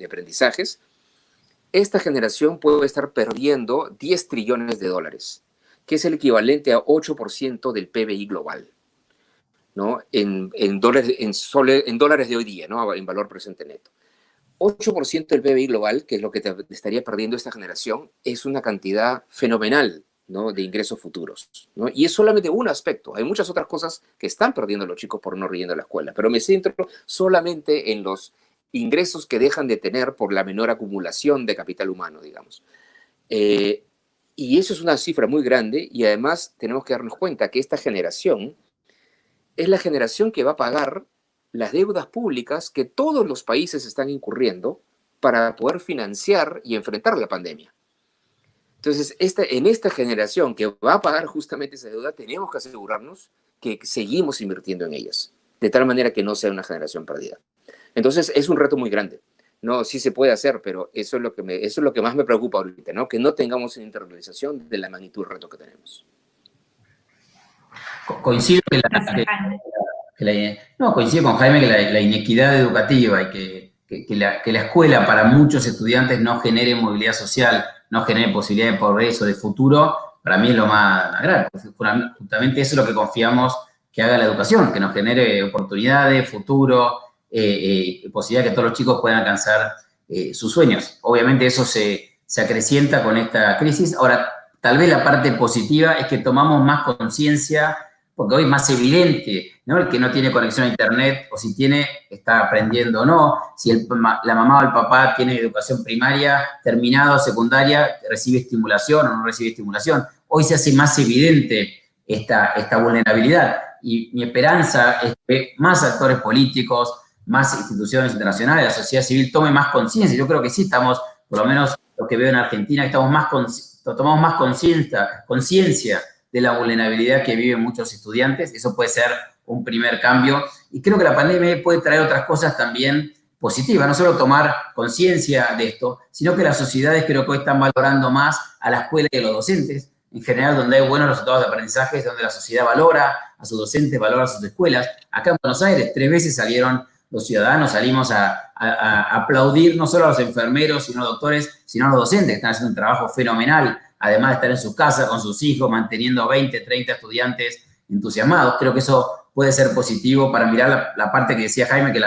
aprendizajes. Esta generación puede estar perdiendo $10 trillones, que es el equivalente a 8% del PBI global, ¿no? En dólares de hoy día, ¿no? En valor presente neto. 8% del PBI global, que es lo que te estaría perdiendo esta generación, es una cantidad fenomenal, ¿no? De ingresos futuros, ¿no? Y es solamente un aspecto. Hay muchas otras cosas que están perdiendo los chicos por no ir a la escuela, pero me centro solamente en los ingresos que dejan de tener por la menor acumulación de capital humano, digamos. Y eso es una cifra muy grande, y además tenemos que darnos cuenta que esta generación es la generación que va a pagar las deudas públicas que todos los países están incurriendo para poder financiar y enfrentar la pandemia. Entonces, en esta generación que va a pagar justamente esa deuda, tenemos que asegurarnos que seguimos invirtiendo en ellas, de tal manera que no sea una generación perdida. Entonces, es un reto muy grande. No, sí se puede hacer, pero eso es lo que más me preocupa ahorita, ¿no? Que no tengamos una internalización de la magnitud del reto que tenemos. Coincido coincido con Jaime que la inequidad educativa y que la escuela para muchos estudiantes no genere movilidad social, no genere posibilidad de progreso, de futuro, para mí es lo más grave. Justamente eso es lo que confiamos que haga la educación, que nos genere oportunidades, futuro, posibilidad que todos los chicos puedan alcanzar sus sueños. Obviamente eso se acrecienta con esta crisis. Ahora, tal vez la parte positiva es que tomamos más conciencia, porque hoy es más evidente, ¿no? El que no tiene conexión a internet, o si tiene, está aprendiendo o no, si la mamá o el papá tiene educación primaria, terminado, secundaria, recibe estimulación o no recibe estimulación. Hoy se hace más evidente esta vulnerabilidad, y mi esperanza es que más actores políticos, más instituciones internacionales, la sociedad civil tome más conciencia. Yo creo que sí estamos, por lo menos lo que veo en Argentina, tomamos más conciencia de la vulnerabilidad que viven muchos estudiantes. Eso puede ser un primer cambio. Y creo que la pandemia puede traer otras cosas también positivas, no solo tomar conciencia de esto, sino que las sociedades creo que hoy están valorando más a la escuela y a los docentes. En general, donde hay buenos resultados de aprendizaje es donde la sociedad valora a sus docentes, valora a sus escuelas. Acá en Buenos Aires, 3 veces salieron los ciudadanos, salimos a aplaudir no solo a los enfermeros, sino a los doctores, sino a los docentes, que están haciendo un trabajo fenomenal, además de estar en su casa con sus hijos, manteniendo 20, 30 estudiantes entusiasmados. Creo que eso puede ser positivo para mirar la parte que decía Jaime, que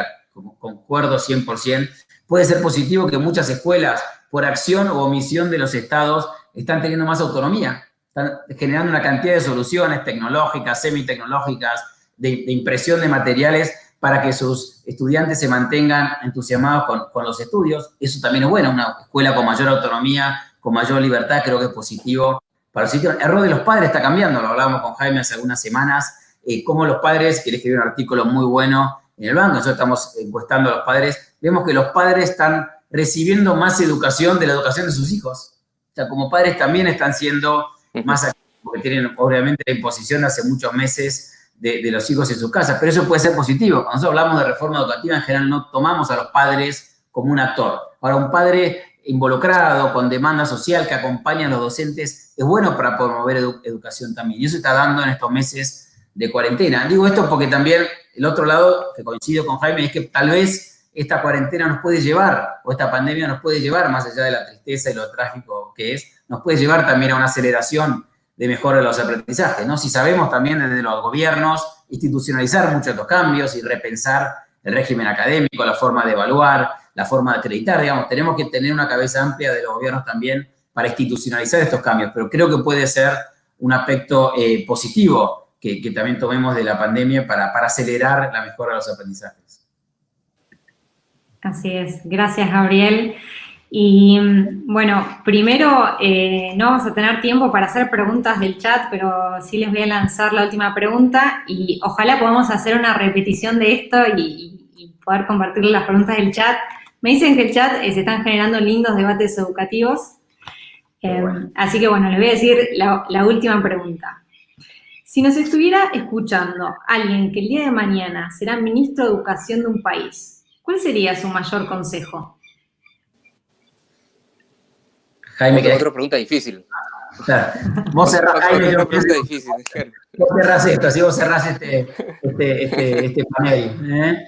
concuerdo 100%. Puede ser positivo que muchas escuelas, por acción o omisión de los estados, están teniendo más autonomía, están generando una cantidad de soluciones tecnológicas, semitecnológicas, de impresión de materiales para que sus estudiantes se mantengan entusiasmados con los estudios. Eso también es bueno, una escuela con mayor autonomía, con mayor libertad, creo que es positivo para los sitios. El rol de los padres está cambiando, lo hablábamos con Jaime hace algunas semanas, cómo los padres, que le escribió un artículo muy bueno en el banco, nosotros estamos encuestando a los padres, vemos que los padres están recibiendo más educación de la educación de sus hijos. O sea, como padres también están siendo más activos, porque tienen obviamente la imposición de hace muchos meses de los hijos en sus casas, pero eso puede ser positivo. Cuando nosotros hablamos de reforma educativa, en general no tomamos a los padres como un actor. Ahora, un padre involucrado, con demanda social, que acompaña a los docentes, es bueno para promover educación también. Y eso está dando en estos meses de cuarentena. Digo esto porque también el otro lado, que coincido con Jaime, es que tal vez esta cuarentena nos puede llevar, o esta pandemia nos puede llevar, más allá de la tristeza y lo trágico que es, nos puede llevar también a una aceleración de mejora de los aprendizajes, ¿no? Si sabemos también desde los gobiernos institucionalizar muchos de estos cambios y repensar el régimen académico, la forma de evaluar, la forma de acreditar, digamos, tenemos que tener una cabeza amplia de los gobiernos también para institucionalizar estos cambios, pero creo que puede ser un aspecto positivo que también tomemos de la pandemia para acelerar la mejora de los aprendizajes. Así es. Gracias, Gabriel. Y bueno, primero no vamos a tener tiempo para hacer preguntas del chat, pero sí les voy a lanzar la última pregunta y ojalá podamos hacer una repetición de esto y poder compartir las preguntas del chat. Me dicen que el chat se están generando lindos debates educativos, así que bueno, les voy a decir la última pregunta. Si nos estuviera escuchando alguien que el día de mañana será ministro de Educación de un país, ¿cuál sería su mayor consejo? Jaime, otra pregunta difícil. Claro. Vos cerrás, Jaime, otra pregunta difícil. Vos cerrás esto, así vos cerrás este panel.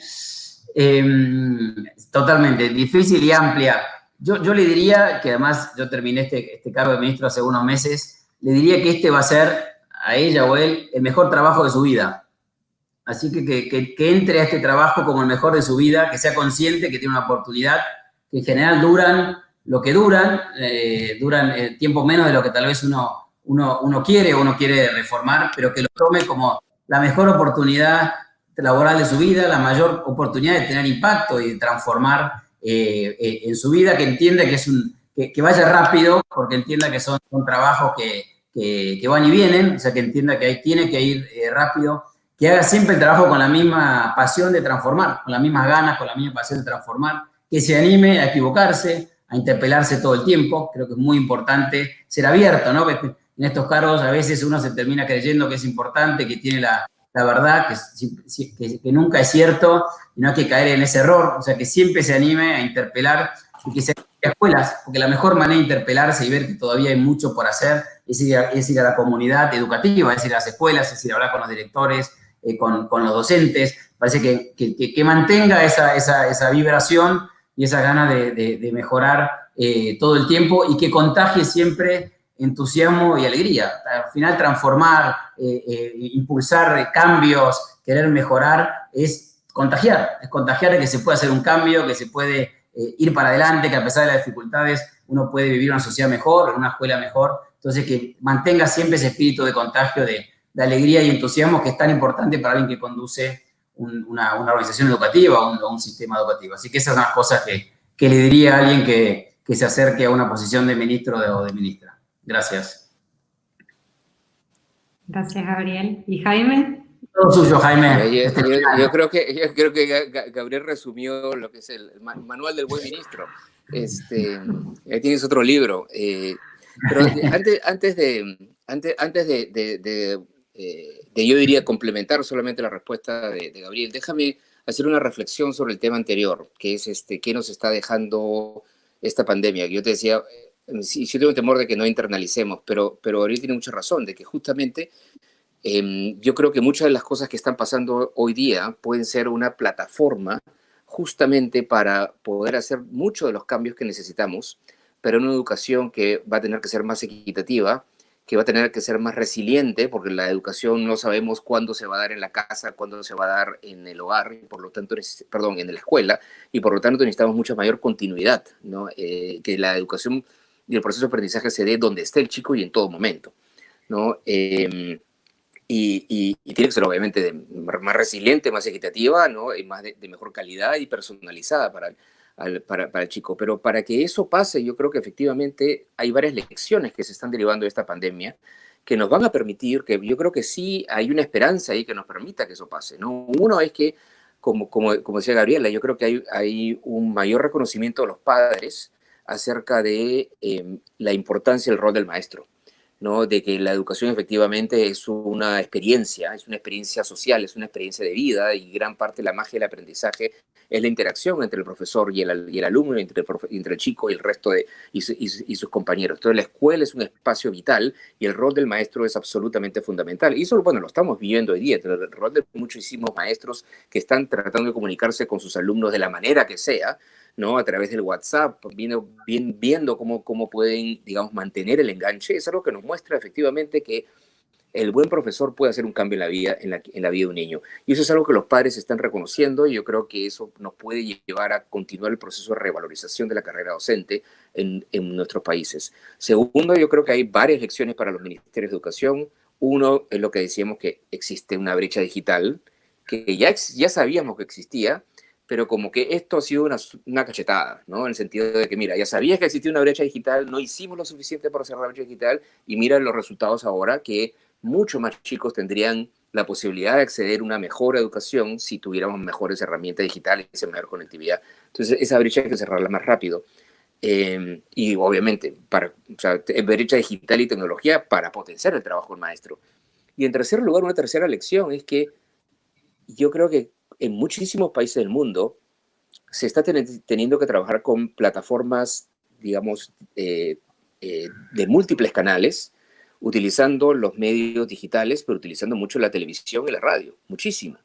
Totalmente, difícil y amplia. Yo le diría, que además yo terminé este cargo de ministro hace unos meses, le diría que este va a ser, a ella o él, el mejor trabajo de su vida. Así que entre a este trabajo como el mejor de su vida, que sea consciente que tiene una oportunidad, que en general duran lo que duran tiempo menos de lo que tal vez uno quiere o uno quiere reformar, pero que lo tome como la mejor oportunidad laboral de su vida, la mayor oportunidad de tener impacto y de transformar en su vida, que entienda que vaya rápido, porque entienda que son trabajos que van y vienen, o sea, que entienda que tiene que ir rápido, que haga siempre el trabajo con la misma pasión de transformar, con las mismas ganas, con la misma pasión de transformar, que se anime a equivocarse, a interpelarse todo el tiempo. Creo que es muy importante ser abierto, ¿no? En estos cargos a veces uno se termina creyendo que es importante, que tiene la verdad, que nunca es cierto, y no hay que caer en ese error, o sea, que siempre se anime a interpelar y que se anime a escuelas, porque la mejor manera de interpelarse y ver que todavía hay mucho por hacer es ir a la comunidad educativa, es ir a las escuelas, es ir a hablar con los directores, con los docentes. Parece que mantenga esa vibración y esa gana de mejorar todo el tiempo y que contagie siempre entusiasmo y alegría. Al final transformar, impulsar cambios, querer mejorar, es contagiar de que se puede hacer un cambio, que se puede ir para adelante, que a pesar de las dificultades uno puede vivir una sociedad mejor, en una escuela mejor. Entonces que mantenga siempre ese espíritu de contagio, de alegría y entusiasmo que es tan importante para alguien que conduce una organización educativa o un sistema educativo. Así que esas son las cosas que le diría a alguien que se acerque a una posición de ministro o de ministra. Gracias. Gracias, Gabriel. ¿Y Jaime? Todo suyo, Jaime. Yo creo que Gabriel resumió lo que es el manual del buen ministro. Tienes otro libro. Pero antes de yo diría complementar solamente la respuesta de Gabriel, déjame hacer una reflexión sobre el tema anterior, que es qué nos está dejando esta pandemia. Yo te decía, sí tengo temor de que no internalicemos, pero Gabriel tiene mucha razón, de que justamente yo creo que muchas de las cosas que están pasando hoy día pueden ser una plataforma justamente para poder hacer muchos de los cambios que necesitamos, pero una educación que va a tener que ser más equitativa, que va a tener que ser más resiliente, porque la educación no sabemos cuándo se va a dar en la casa, cuándo se va a dar en el hogar, y por lo tanto, en la escuela, y por lo tanto necesitamos mucha mayor continuidad, ¿no? Que la educación y el proceso de aprendizaje se dé donde esté el chico y en todo momento, ¿no? Y tiene que ser obviamente más resiliente, más equitativa, ¿no? Y más de mejor calidad y personalizada para el chico. Pero para que eso pase, yo creo que efectivamente hay varias lecciones que se están derivando de esta pandemia que nos van a permitir, que yo creo que sí hay una esperanza ahí que nos permita que eso pase, ¿no? Uno es que, como decía Gabriela, yo creo que hay un mayor reconocimiento de los padres acerca de la importancia del rol del maestro, ¿no? De que la educación efectivamente es una experiencia social, es una experiencia de vida, y gran parte de la magia del aprendizaje es la interacción entre el profesor y el alumno, entre el chico y el resto y sus compañeros. Entonces la escuela es un espacio vital y el rol del maestro es absolutamente fundamental. Y eso, bueno, lo estamos viviendo hoy día, el rol de muchísimos maestros que están tratando de comunicarse con sus alumnos de la manera que sea, ¿no? A través del WhatsApp, viendo cómo pueden, digamos, mantener el enganche. Es algo que nos muestra efectivamente que el buen profesor puede hacer un cambio en la vida de un niño. Y eso es algo que los padres están reconociendo, y yo creo que eso nos puede llevar a continuar el proceso de revalorización de la carrera docente en nuestros países. Segundo, yo creo que hay varias lecciones para los ministerios de educación. Uno es lo que decíamos, que existe una brecha digital, que ya sabíamos que existía, pero como que esto ha sido una cachetada, ¿no? En el sentido de que, mira, ya sabías que existía una brecha digital, no hicimos lo suficiente para cerrar la brecha digital, y mira los resultados ahora, que muchos más chicos tendrían la posibilidad de acceder a una mejor educación si tuviéramos mejores herramientas digitales y mayor conectividad. Entonces, esa brecha hay que cerrarla más rápido. Y obviamente, brecha digital y tecnología para potenciar el trabajo del maestro. Y en tercer lugar, una tercera lección es que yo creo que en muchísimos países del mundo se está teniendo que trabajar con plataformas, digamos, de múltiples canales, utilizando los medios digitales, pero utilizando mucho la televisión y la radio, muchísimo,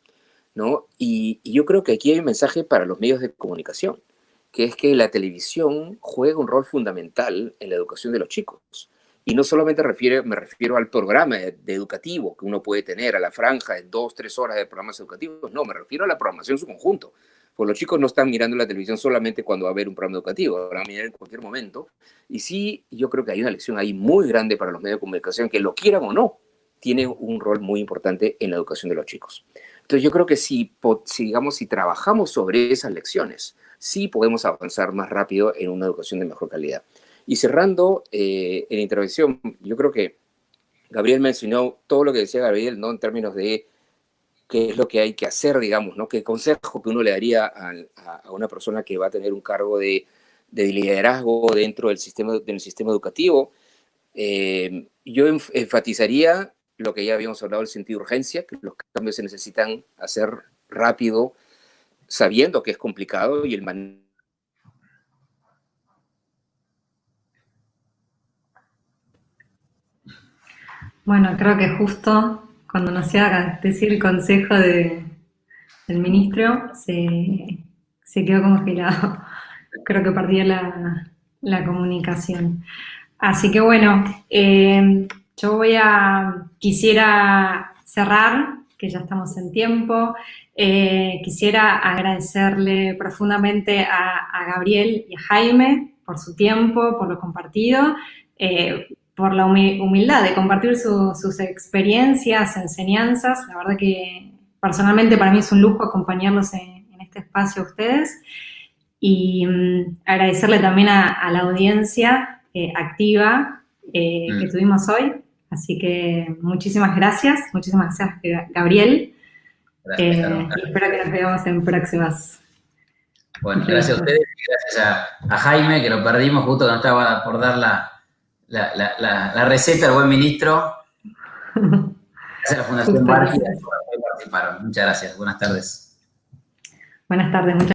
¿no? Y yo creo que aquí hay un mensaje para los medios de comunicación, que es que la televisión juega un rol fundamental en la educación de los chicos. Y no solamente me refiero al programa educativo que uno puede tener, a la franja de 2, 3 horas de programas educativos, no, me refiero a la programación en su conjunto. Pues los chicos no están mirando la televisión solamente cuando va a haber un programa educativo, van a mirar en cualquier momento. Y sí, yo creo que hay una lección ahí muy grande para los medios de comunicación, que lo quieran o no, tienen un rol muy importante en la educación de los chicos. Entonces yo creo que si trabajamos sobre esas lecciones, sí podemos avanzar más rápido en una educación de mejor calidad. Y cerrando en la intervención, yo creo que Gabriel mencionó todo lo que decía Gabriel, ¿no? En términos de qué es lo que hay que hacer, digamos, ¿no? Qué consejo que uno le daría a una persona que va a tener un cargo de liderazgo dentro del sistema educativo. Yo enfatizaría lo que ya habíamos hablado, el sentido de urgencia, que los cambios se necesitan hacer rápido, sabiendo que es complicado, y el manejo. Bueno, creo que justo cuando nos iba a decir el consejo del ministro, se quedó congelado. Creo que perdí la comunicación. Así que bueno, yo quisiera cerrar, que ya estamos en tiempo. Quisiera agradecerle profundamente a Gabriel y a Jaime por su tiempo, por lo compartido, por la humildad de compartir sus experiencias, enseñanzas. La verdad que personalmente para mí es un lujo acompañarlos en este espacio a ustedes. Y agradecerle también a la audiencia activa que tuvimos hoy. Así que muchísimas gracias, Gabriel. Gracias, y espero que nos veamos en próximas. Bueno, gracias a ustedes y gracias a Jaime, que lo perdimos justo cuando estaba por dar la receta al buen ministro. Gracias a la Fundación Barqui por participaron. Muchas gracias. Buenas tardes. Buenas tardes.